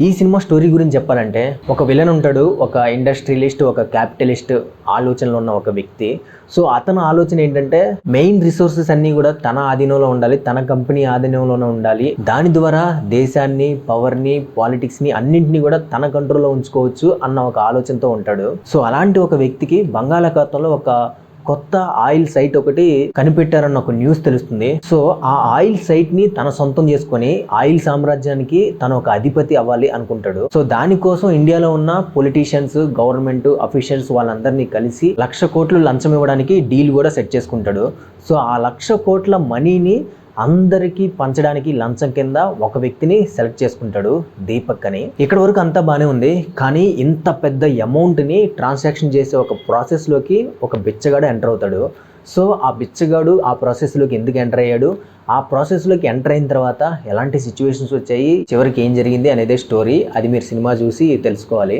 ఈ cinema story గురించి చెప్పాలంటే ఒక విలన్ ఉంటాడు, ఒక ఇండస్ట్రియలిస్ట్, ఒక క్యాపిటలిస్ట్ ఆలోచనలో ఉన్న ఒక వ్యక్తి. సో అతని ఆలోచన ఏంటంటే మెయిన్ రిసోర్సెస్ అన్నీ కూడా తన ఆధీనంలో ఉండాలి, తన కంపెనీ ఆధీనంలోనే ఉండాలి. దాని ద్వారా దేశాన్ని, పవర్ని, పాలిటిక్స్ని అన్నింటినీ కూడా తన కంట్రోల్లో ఉంచుకోవచ్చు అన్న ఒక ఆలోచనతో ఉంటాడు. సో అలాంటి ఒక వ్యక్తికి బంగాళాఖాతంలో ఒక కొత్త ఆయిల్ సైట్ ఒకటి కనిపెట్టారన్న ఒక న్యూస్ తెలుస్తుంది. సో ఆ ఆయిల్ సైట్ ని తన సొంతం చేసుకొని ఆయిల్ సామ్రాజ్యానికి తను ఒక అధిపతి అవ్వాలి అనుకుంటాడు. సో దానికోసం ఇండియాలో ఉన్న పొలిటీషియన్స్, గవర్నమెంట్ అఫీషియల్స్ వాళ్ళందరినీ కలిసి 1,00,000 కోట్లు లంచం ఇవ్వడానికి డీల్ కూడా సెట్ చేసుకుంటాడు. సో ఆ 1,00,000 కోట్ల మనీని అందరికీ పంచడానికి లంచం కింద ఒక వ్యక్తిని సెలెక్ట్ చేసుకుంటాడు, దీపక్ అని. ఇక్కడ వరకు అంతా బాగానే ఉంది. కానీ ఇంత పెద్ద అమౌంట్ని ట్రాన్సాక్షన్ చేసే ఒక ప్రాసెస్లోకి ఒక బిచ్చగాడు ఎంటర్ అవుతాడు. సో ఆ బిచ్చగాడు ఆ ప్రాసెస్లోకి ఎందుకు ఎంటర్ అయ్యాడు, ఆ ప్రాసెస్లోకి ఎంటర్ అయిన తర్వాత ఎలాంటి సిచ్యువేషన్స్ వచ్చాయి, చివరికి ఏం జరిగింది అనేదే స్టోరీ. అది మీరు సినిమా చూసి తెలుసుకోవాలి.